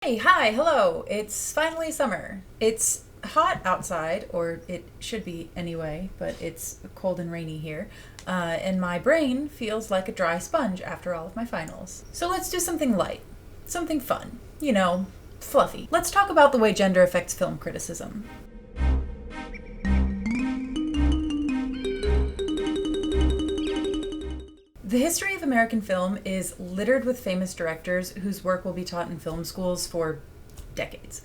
Hey, hi, hello. It's finally summer. It's hot outside, or it should be anyway, but it's cold and rainy here. And my brain feels like a dry sponge after all of my finals. So let's do something light, something fun, fluffy. Let's talk about the way gender affects film criticism. The history of American film is littered with famous directors whose work will be taught in film schools for decades.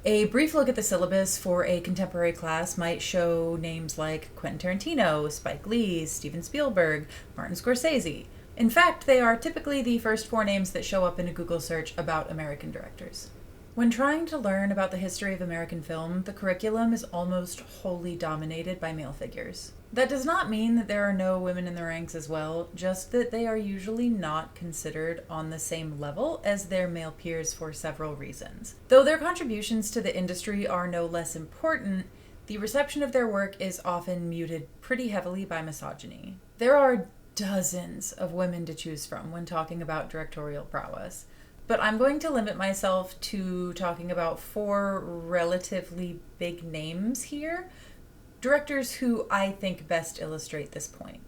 A brief look at the syllabus for a contemporary class might show names like Quentin Tarantino, Spike Lee, Steven Spielberg, Martin Scorsese. In fact, they are typically the first four names that show up in a Google search about American directors. When trying to learn about the history of American film, the curriculum is almost wholly dominated by male figures. That does not mean that there are no women in the ranks as well, just that they are usually not considered on the same level as their male peers for several reasons. Though their contributions to the industry are no less important, the reception of their work is often muted pretty heavily by misogyny. There are dozens of women to choose from when talking about directorial prowess, but I'm going to limit myself to talking about four relatively big names here. Directors who I think best illustrate this point.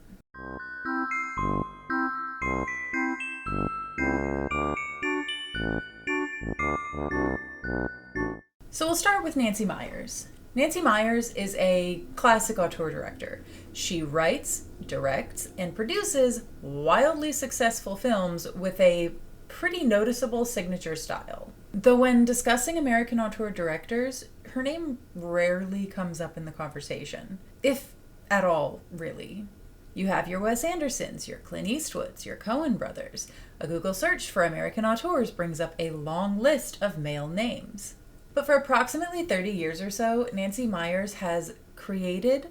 So we'll start with Nancy Meyers. Nancy Meyers is a classic auteur director. She writes, directs, and produces wildly successful films with a pretty noticeable signature style. Though when discussing American auteur directors, her name rarely comes up in the conversation, if at all, really. You have your Wes Andersons, your Clint Eastwoods, your Coen brothers. A Google search for American auteurs brings up a long list of male names. But for approximately 30 years or so, Nancy Meyers has created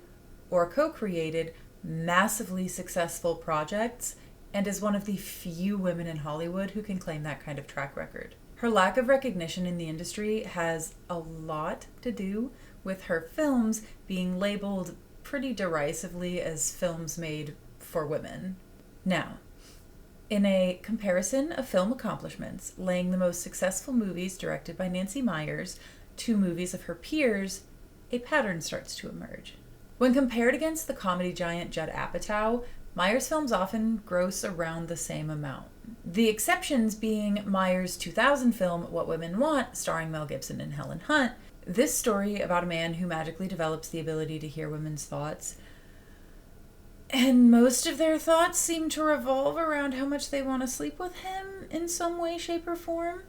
or co-created massively successful projects and is one of the few women in Hollywood who can claim that kind of track record. Her lack of recognition in the industry has a lot to do with her films being labeled pretty derisively as films made for women. Now, in a comparison of film accomplishments, laying the most successful movies directed by Nancy Meyers to movies of her peers, a pattern starts to emerge. When compared against the comedy giant Judd Apatow, Meyers' films often gross around the same amount. The exceptions being Meyers' 2000 film What Women Want, starring Mel Gibson and Helen Hunt. This story about a man who magically develops the ability to hear women's thoughts. And most of their thoughts seem to revolve around how much they want to sleep with him in some way, shape, or form.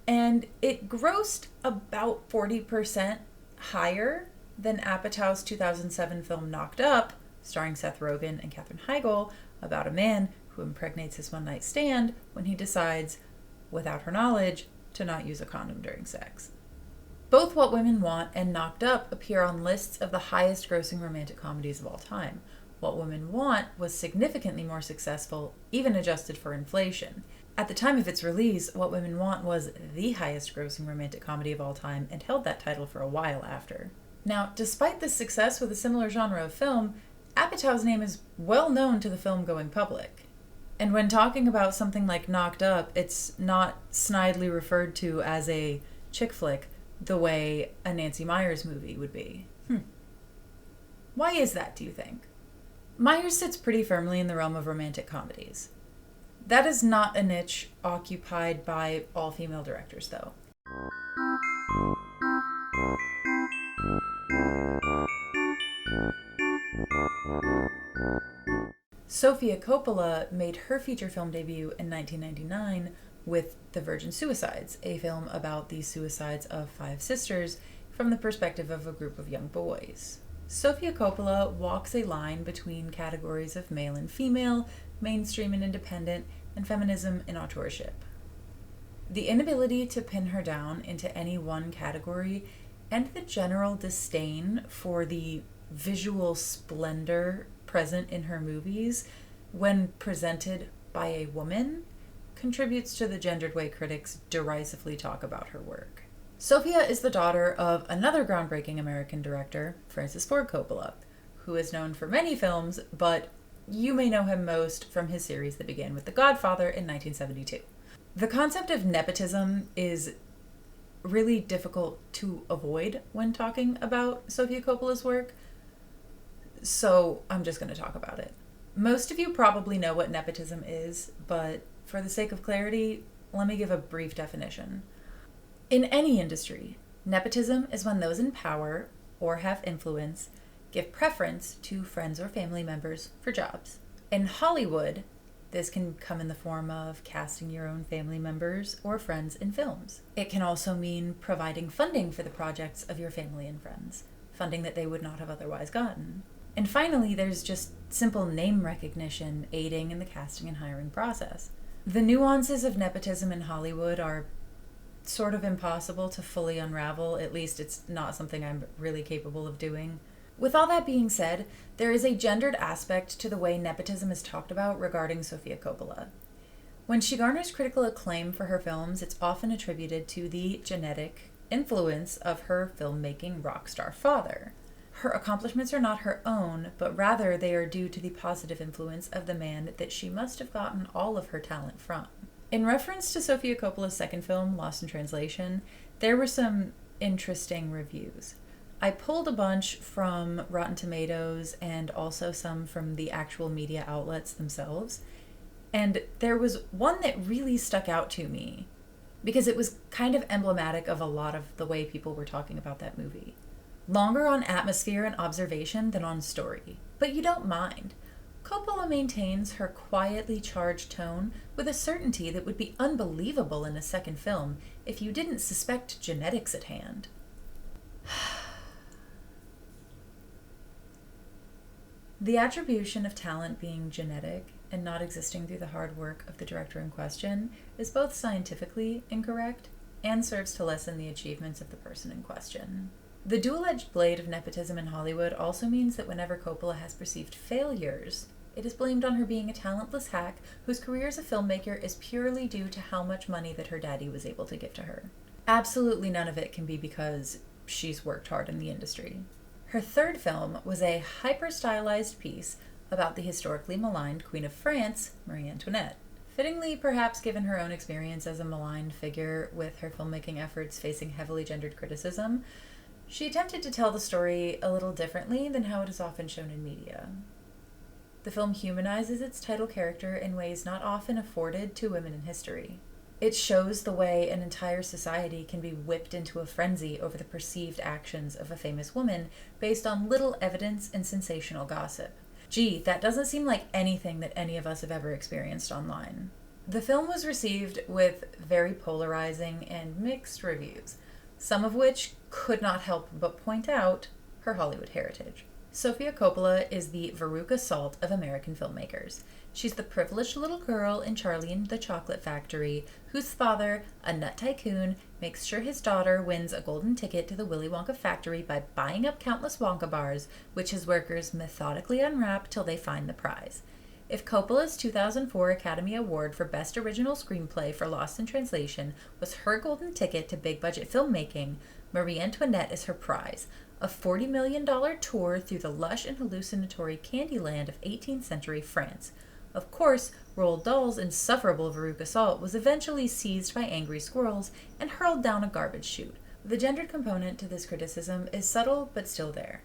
And it grossed about 40% higher than Apatow's 2007 film Knocked Up, starring Seth Rogen and Kathryn Heigl, about a man who impregnates his one-night stand when he decides, without her knowledge, to not use a condom during sex. Both What Women Want and Knocked Up appear on lists of the highest grossing romantic comedies of all time. What Women Want was significantly more successful, even adjusted for inflation. At the time of its release, What Women Want was the highest grossing romantic comedy of all time and held that title for a while after. Now, despite this success with a similar genre of film, Apatow's name is well known to the film-going public. And when talking about something like Knocked Up, it's not snidely referred to as a chick flick the way a Nancy Meyers movie would be. Why is that, do you think? Meyers sits pretty firmly in the realm of romantic comedies. That is not a niche occupied by all female directors, though. Sofia Coppola made her feature film debut in 1999 with The Virgin Suicides, a film about the suicides of five sisters from the perspective of a group of young boys. Sofia Coppola walks a line between categories of male and female, mainstream and independent, and feminism and authorship. The inability to pin her down into any one category and the general disdain for the visual splendor present in her movies when presented by a woman contributes to the gendered way critics derisively talk about her work. Sofia is the daughter of another groundbreaking American director, Francis Ford Coppola, who is known for many films, but you may know him most from his series that began with The Godfather in 1972. The concept of nepotism is really difficult to avoid when talking about Sofia Coppola's work, so I'm just going to talk about it. Most of you probably know what nepotism is, but for the sake of clarity, let me give a brief definition. In any industry, nepotism is when those in power or have influence give preference to friends or family members for jobs. In Hollywood, this can come in the form of casting your own family members or friends in films. It can also mean providing funding for the projects of your family and friends, funding that they would not have otherwise gotten. And finally, there's just simple name recognition aiding in the casting and hiring process. The nuances of nepotism in Hollywood are sort of impossible to fully unravel, at least it's not something I'm really capable of doing. With all that being said, there is a gendered aspect to the way nepotism is talked about regarding Sofia Coppola. When she garners critical acclaim for her films, it's often attributed to the genetic influence of her filmmaking rock star father. Her accomplishments are not her own, but rather they are due to the positive influence of the man that she must have gotten all of her talent from. In reference to Sofia Coppola's second film, Lost in Translation, there were some interesting reviews. I pulled a bunch from Rotten Tomatoes and also some from the actual media outlets themselves. And there was one that really stuck out to me because it was kind of emblematic of a lot of the way people were talking about that movie. Longer on atmosphere and observation than on story, but you don't mind. Coppola maintains her quietly charged tone with a certainty that would be unbelievable in a second film if you didn't suspect genetics at hand. The attribution of talent being genetic and not existing through the hard work of the director in question is both scientifically incorrect and serves to lessen the achievements of the person in question. The dual-edged blade of nepotism in Hollywood also means that whenever Coppola has perceived failures, it is blamed on her being a talentless hack whose career as a filmmaker is purely due to how much money that her daddy was able to give to her. Absolutely none of it can be because she's worked hard in the industry. Her third film was a hyper-stylized piece about the historically maligned Queen of France, Marie Antoinette. Fittingly, perhaps given her own experience as a maligned figure with her filmmaking efforts facing heavily gendered criticism, she attempted to tell the story a little differently than how it is often shown in media. The film humanizes its title character in ways not often afforded to women in history. It shows the way an entire society can be whipped into a frenzy over the perceived actions of a famous woman based on little evidence and sensational gossip. Gee, that doesn't seem like anything that any of us have ever experienced online. The film was received with very polarizing and mixed reviews, some of which could not help but point out her Hollywood heritage. Sofia Coppola is the Veruca Salt of American filmmakers. She's the privileged little girl in Charlie and the Chocolate Factory, whose father, a nut tycoon, makes sure his daughter wins a golden ticket to the Willy Wonka factory by buying up countless Wonka bars, which his workers methodically unwrap till they find the prize. If Coppola's 2004 Academy Award for Best Original Screenplay for Lost in Translation was her golden ticket to big-budget filmmaking, Marie Antoinette is her prize, a $40 million tour through the lush and hallucinatory Candyland of 18th century France. Of course, Roald Dahl's insufferable Veruca Salt was eventually seized by angry squirrels and hurled down a garbage chute. The gendered component to this criticism is subtle but still there.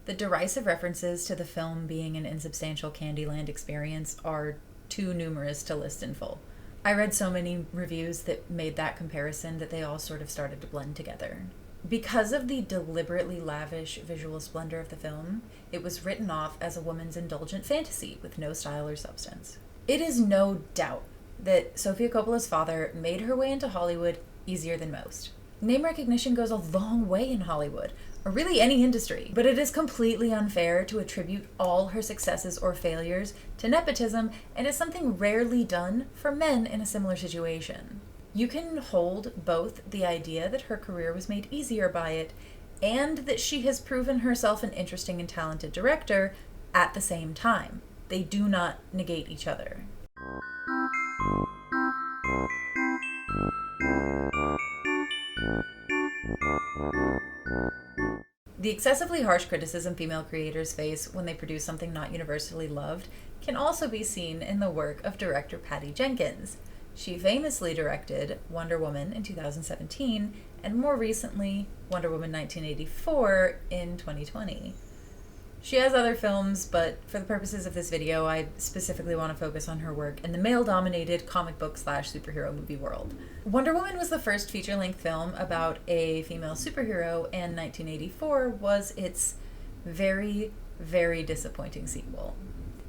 The derisive references to the film being an insubstantial Candyland experience are too numerous to list in full. I read so many reviews that made that comparison that they all sort of started to blend together. Because of the deliberately lavish visual splendor of the film, it was written off as a woman's indulgent fantasy with no style or substance. It is no doubt that Sofia Coppola's father made her way into Hollywood easier than most. Name recognition goes a long way in Hollywood, or really any industry, but it is completely unfair to attribute all her successes or failures to nepotism, and is something rarely done for men in a similar situation. You can hold both the idea that her career was made easier by it and that she has proven herself an interesting and talented director at the same time. They do not negate each other. The excessively harsh criticism female creators face when they produce something not universally loved can also be seen in the work of director Patty Jenkins. She famously directed Wonder Woman in 2017, and more recently, Wonder Woman 1984 in 2020. She has other films, but for the purposes of this video, I specifically want to focus on her work in the male-dominated comic book / superhero movie world. Wonder Woman was the first feature-length film about a female superhero, and 1984 was its very, very disappointing sequel.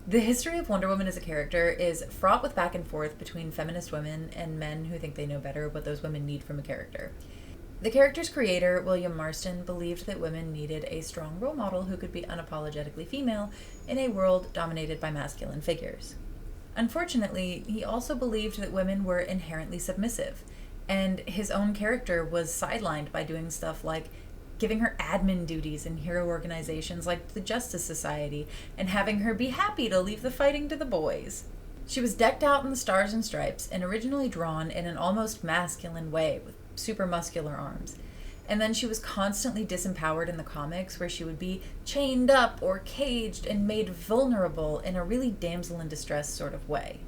The history of Wonder Woman as a character is fraught with back and forth between feminist women and men who think they know better what those women need from a character. The character's creator, William Marston, believed that women needed a strong role model who could be unapologetically female in a world dominated by masculine figures. Unfortunately, he also believed that women were inherently submissive, and his own character was sidelined by doing stuff like giving her admin duties in hero organizations like the Justice Society, and having her be happy to leave the fighting to the boys. She was decked out in the stars and stripes and originally drawn in an almost masculine way with super muscular arms. And then she was constantly disempowered in the comics, where she would be chained up or caged and made vulnerable in a really damsel in distress sort of way.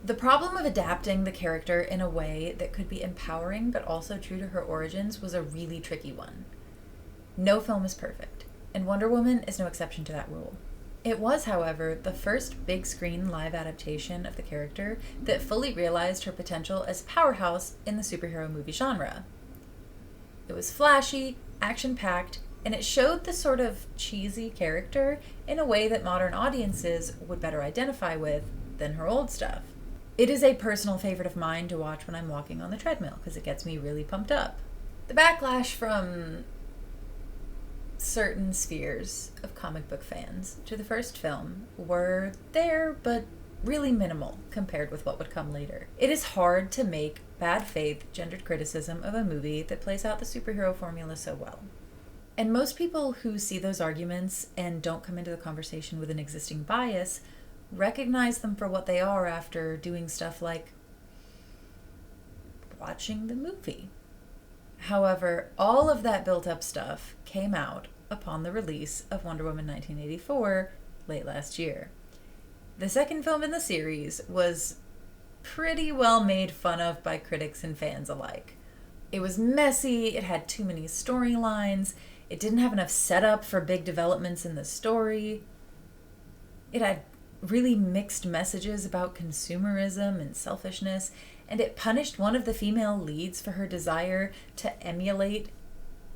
The problem of adapting the character in a way that could be empowering but also true to her origins was a really tricky one. No film is perfect, and Wonder Woman is no exception to that rule. It was, however, the first big screen live adaptation of the character that fully realized her potential as a powerhouse in the superhero movie genre. It was flashy, action-packed, and it showed the sort of cheesy character in a way that modern audiences would better identify with than her old stuff. It is a personal favorite of mine to watch when I'm walking on the treadmill because it gets me really pumped up. The backlash from certain spheres of comic book fans to the first film were there, but really minimal compared with what would come later. It is hard to make bad faith gendered criticism of a movie that plays out the superhero formula so well. And most people who see those arguments and don't come into the conversation with an existing bias recognize them for what they are after doing stuff like watching the movie. However, all of that built-up stuff came out upon the release of Wonder Woman 1984 late last year. The second film in the series was pretty well made fun of by critics and fans alike. It was messy, it had too many storylines, it didn't have enough setup for big developments in the story, it had really mixed messages about consumerism and selfishness, and it punished one of the female leads for her desire to emulate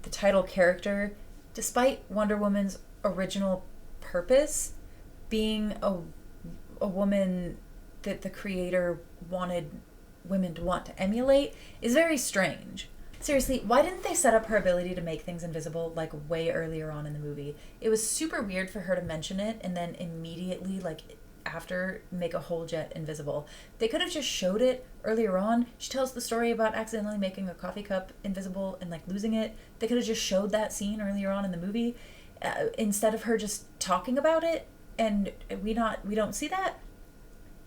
the title character, despite Wonder Woman's original purpose being a woman that the creator wanted women to want to emulate, is very strange. Seriously, why didn't they set up her ability to make things invisible like way earlier on in the movie? It was super weird for her to mention it and then immediately, like after, make a whole jet invisible. They could have just showed it earlier on. She tells the story about accidentally making a coffee cup invisible and like losing it. They could have just showed that scene earlier on in the movie instead of her just talking about it, and we don't see that.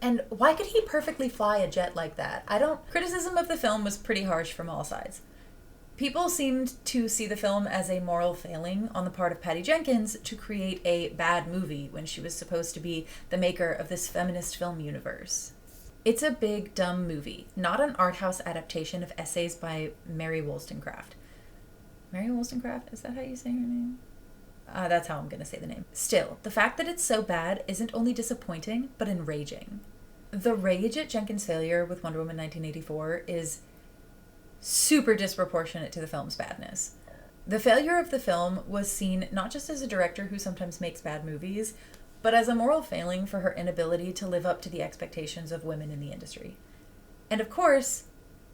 And why could he perfectly fly a jet like that? Criticism of the film was pretty harsh from all sides. People seemed to see the film as a moral failing on the part of Patty Jenkins to create a bad movie when she was supposed to be the maker of this feminist film universe. It's a big, dumb movie, not an art house adaptation of essays by Mary Wollstonecraft. Mary Wollstonecraft? Is that how you say her name? That's how I'm going to say the name. Still, the fact that it's so bad isn't only disappointing, but enraging. The rage at Jenkins' failure with Wonder Woman 1984 is super disproportionate to the film's badness. The failure of the film was seen not just as a director who sometimes makes bad movies, but as a moral failing for her inability to live up to the expectations of women in the industry. And of course,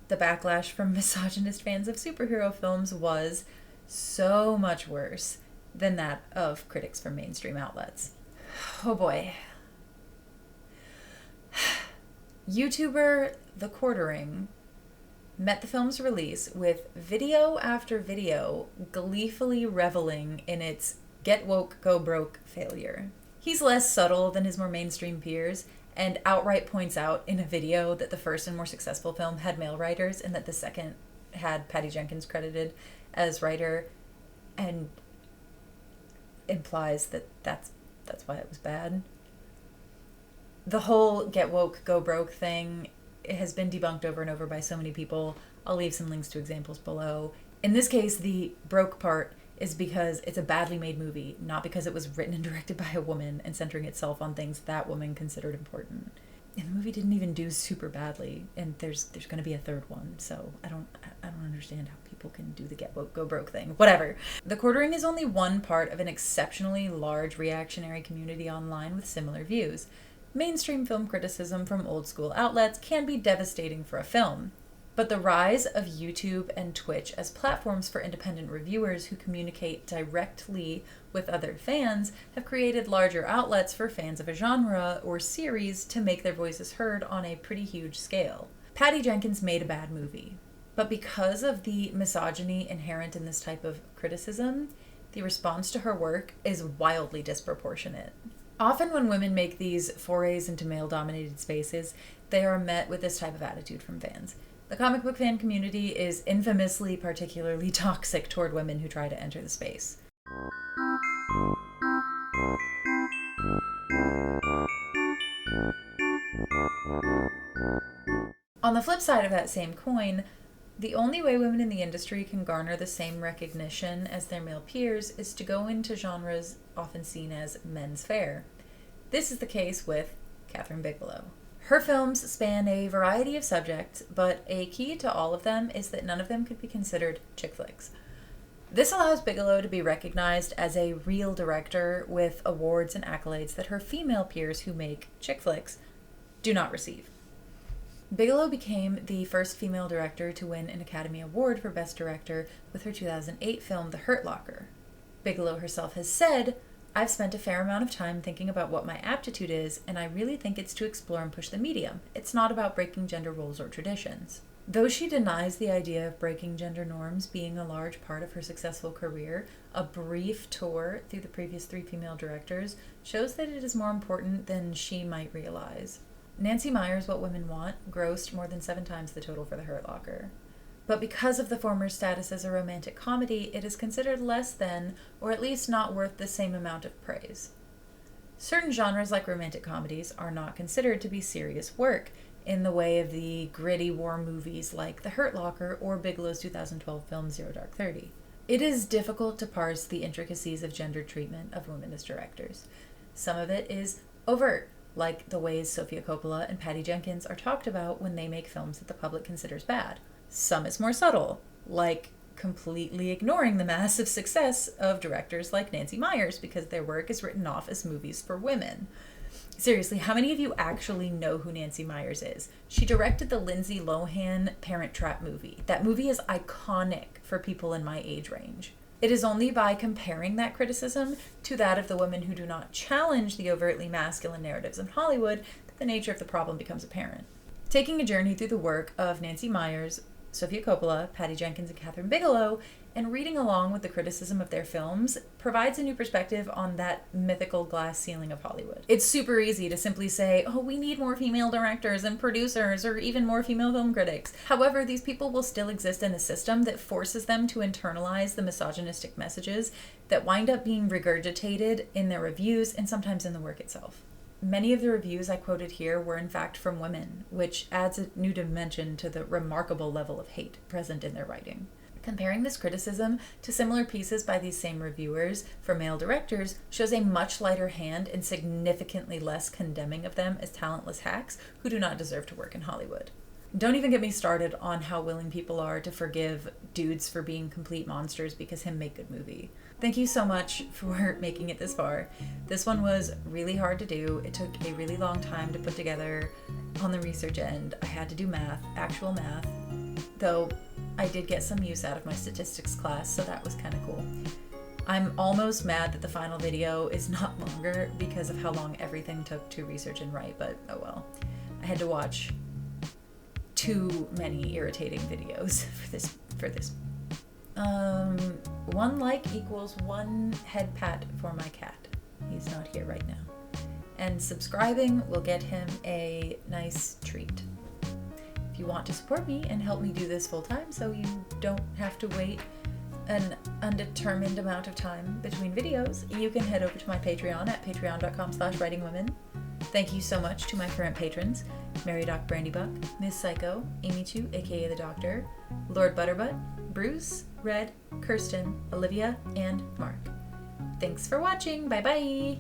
the backlash from misogynist fans of superhero films was so much worse than that of critics from mainstream outlets. Oh boy. YouTuber The Quartering met the film's release with video after video gleefully reveling in its get woke, go broke failure. He's less subtle than his more mainstream peers and outright points out in a video that the first and more successful film had male writers and that the second had Patty Jenkins credited as writer, and implies that that's why it was bad. The whole get woke, go broke thing has been debunked over and over by so many people. I'll leave some links to examples below. In this case, the broke part is because it's a badly made movie, not because it was written and directed by a woman and centering itself on things that woman considered important. And the movie didn't even do super badly, and there's going to be a third one, so I don't understand how people can do the get woke, go broke thing. Whatever. The Quartering is only one part of an exceptionally large reactionary community online with similar views. Mainstream film criticism from old school outlets can be devastating for a film. But the rise of YouTube and Twitch as platforms for independent reviewers who communicate directly with other fans have created larger outlets for fans of a genre or series to make their voices heard on a pretty huge scale. Patty Jenkins made a bad movie, but because of the misogyny inherent in this type of criticism, the response to her work is wildly disproportionate. Often when women make these forays into male-dominated spaces, they are met with this type of attitude from fans. The comic book fan community is infamously particularly toxic toward women who try to enter the space. On the flip side of that same coin, the only way women in the industry can garner the same recognition as their male peers is to go into genres often seen as men's fare. This is the case with Kathryn Bigelow. Her films span a variety of subjects, but a key to all of them is that none of them could be considered chick flicks. This allows Bigelow to be recognized as a real director with awards and accolades that her female peers who make chick flicks do not receive. Bigelow became the first female director to win an Academy Award for Best Director with her 2008 film The Hurt Locker. Bigelow herself has said, "I've spent a fair amount of time thinking about what my aptitude is, and I really think it's to explore and push the medium. It's not about breaking gender roles or traditions." Though she denies the idea of breaking gender norms being a large part of her successful career, a brief tour through the previous 3 female directors shows that it is more important than she might realize. Nancy Meyers' What Women Want grossed more than 7 times the total for The Hurt Locker. But because of the former's status as a romantic comedy, it is considered less than, or at least not worth the same amount of praise. Certain genres like romantic comedies are not considered to be serious work, in the way of the gritty war movies like The Hurt Locker or Bigelow's 2012 film Zero Dark 30. It is difficult to parse the intricacies of gender treatment of women as directors. Some of it is overt, like the ways Sofia Coppola and Patty Jenkins are talked about when they make films that the public considers bad. Some is more subtle, like completely ignoring the massive success of directors like Nancy Meyers because their work is written off as movies for women. Seriously, how many of you actually know who Nancy Meyers is? She directed the Lindsay Lohan Parent Trap movie. That movie is iconic for people in my age range. It is only by comparing that criticism to that of the women who do not challenge the overtly masculine narratives in Hollywood that the nature of the problem becomes apparent. Taking a journey through the work of Nancy Meyers, Sofia Coppola, Patty Jenkins, and Kathryn Bigelow, and reading along with the criticism of their films provides a new perspective on that mythical glass ceiling of Hollywood. It's super easy to simply say, oh, we need more female directors and producers, or even more female film critics. However, these people will still exist in a system that forces them to internalize the misogynistic messages that wind up being regurgitated in their reviews and sometimes in the work itself. Many of the reviews I quoted here were in fact from women, which adds a new dimension to the remarkable level of hate present in their writing. Comparing this criticism to similar pieces by these same reviewers for male directors shows a much lighter hand and significantly less condemning of them as talentless hacks who do not deserve to work in Hollywood. Don't even get me started on how willing people are to forgive dudes for being complete monsters because him make good movie. Thank you so much for making it this far. This one was really hard to do. It took a really long time to put together on the research end. I had to do math, actual math, though I did get some use out of my statistics class, so that was kind of cool. I'm almost mad that the final video is not longer because of how long everything took to research and write, but oh well. I had to watch too many irritating videos for this. 1 like equals 1 head pat for my cat. He's not here right now. And subscribing will get him a nice treat. If you want to support me and help me do this full time so you don't have to wait an undetermined amount of time between videos, you can head over to my Patreon at patreon.com/writingwomen. Thank you so much to my current patrons. Mary Doc Brandybuck, Miss Psycho, Amy Chu, aka the Doctor, Lord Butterbutt, Bruce, Red, Kirsten, Olivia, and Mark. Thanks for watching. Bye bye.